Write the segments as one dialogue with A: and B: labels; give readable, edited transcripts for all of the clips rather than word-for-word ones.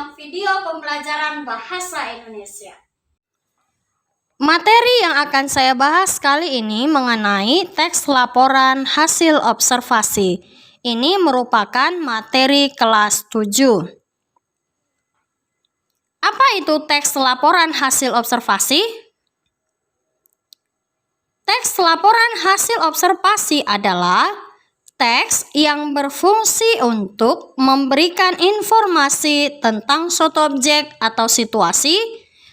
A: dalam video pembelajaran bahasa Indonesia.
B: Materi yang akan saya bahas kali ini mengenai teks laporan hasil observasi. Ini merupakan materi kelas 7. Apa itu teks laporan hasil observasi? Teks laporan hasil observasi adalah teks yang berfungsi untuk memberikan informasi tentang suatu objek atau situasi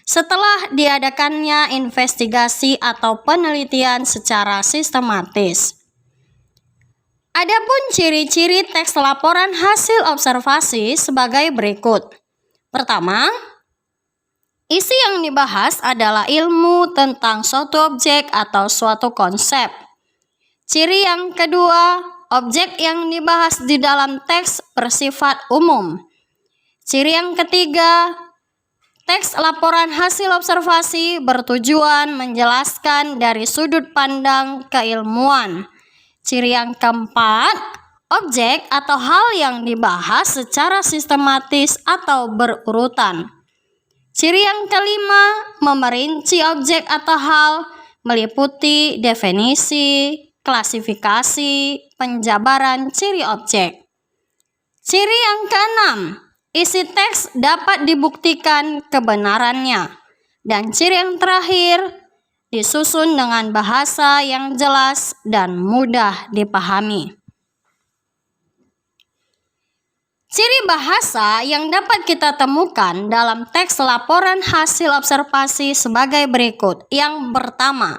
B: setelah diadakannya investigasi atau penelitian secara sistematis. Adapun ciri-ciri teks laporan hasil observasi sebagai berikut. Pertama, isi yang dibahas adalah ilmu tentang suatu objek atau suatu konsep. Ciri yang kedua, objek yang dibahas di dalam teks bersifat umum. Ciri yang ketiga, teks laporan hasil observasi bertujuan menjelaskan dari sudut pandang keilmuan. Ciri yang keempat, objek atau hal yang dibahas secara sistematis atau berurutan. Ciri yang kelima, memerinci objek atau hal, meliputi definisi, klasifikasi, penjabaran ciri objek. Ciri yang keenam, isi teks dapat dibuktikan kebenarannya. Dan ciri yang terakhir, disusun dengan bahasa yang jelas dan mudah dipahami. Ciri bahasa yang dapat kita temukan dalam teks laporan hasil observasi sebagai berikut. Yang pertama,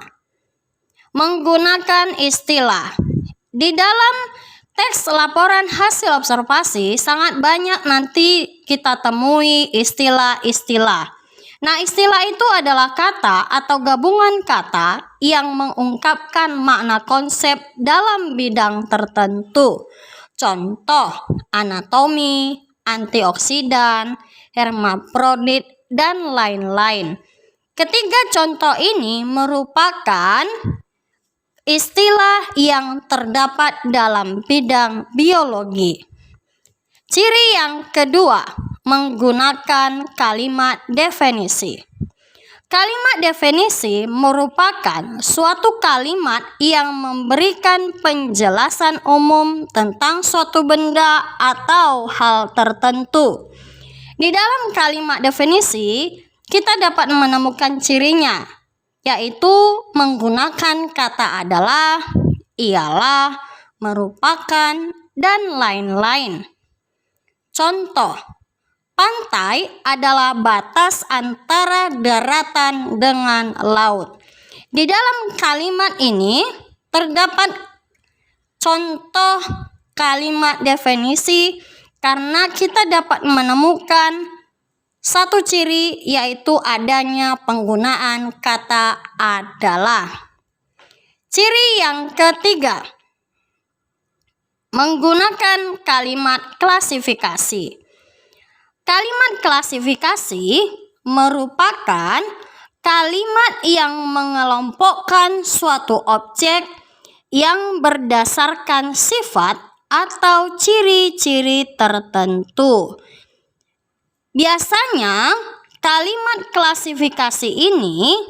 B: menggunakan istilah. Di dalam teks laporan hasil observasi sangat banyak nanti kita temui istilah-istilah. Nah, istilah itu adalah kata atau gabungan kata yang mengungkapkan makna konsep dalam bidang tertentu. Contoh, anatomi, antioksidan, hermafrodit, dan lain-lain. Ketiga contoh ini merupakan istilah yang terdapat dalam bidang biologi. Ciri yang kedua, menggunakan kalimat definisi. Kalimat definisi merupakan suatu kalimat yang memberikan penjelasan umum tentang suatu benda atau hal tertentu. Di dalam kalimat definisi, kita dapat menemukan cirinya, yaitu menggunakan kata adalah, ialah, merupakan, dan lain-lain. Contoh, pantai adalah batas antara daratan dengan laut. Di dalam kalimat ini terdapat contoh kalimat definisi karena kita dapat menemukan satu ciri, yaitu adanya penggunaan kata adalah. Ciri yang ketiga, menggunakan kalimat klasifikasi. Kalimat klasifikasi merupakan kalimat yang mengelompokkan suatu objek yang berdasarkan sifat atau ciri-ciri tertentu. Biasanya, kalimat klasifikasi ini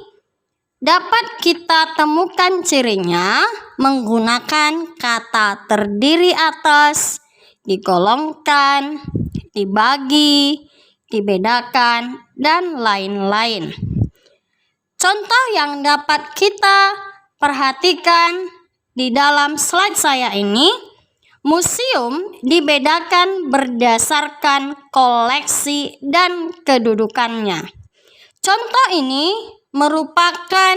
B: dapat kita temukan cirinya menggunakan kata terdiri atas, digolongkan, dibagi, dibedakan, dan lain-lain. Contoh yang dapat kita perhatikan di dalam slide saya ini, museum dibedakan berdasarkan koleksi dan kedudukannya. Contoh ini merupakan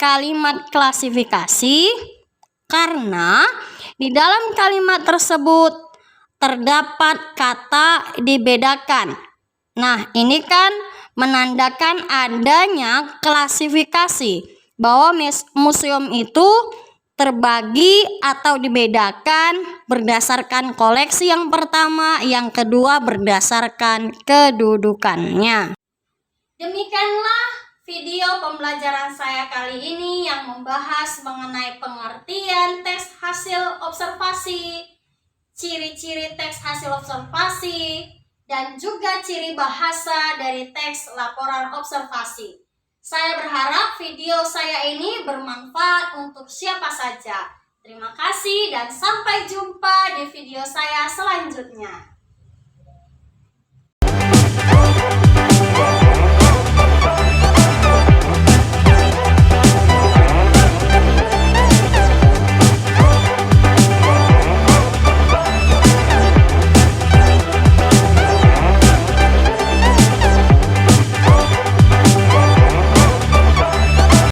B: kalimat klasifikasi karena di dalam kalimat tersebut terdapat kata dibedakan. Nah, ini kan menandakan adanya klasifikasi bahwa museum itu terbagi atau dibedakan berdasarkan koleksi yang pertama, yang kedua berdasarkan kedudukannya.
A: Demikianlah video pembelajaran saya kali ini yang membahas mengenai pengertian teks hasil observasi, ciri-ciri teks hasil observasi, dan juga ciri bahasa dari teks laporan observasi. Saya berharap video saya ini bermanfaat untuk siapa saja. Terima kasih dan sampai jumpa di video saya selanjutnya.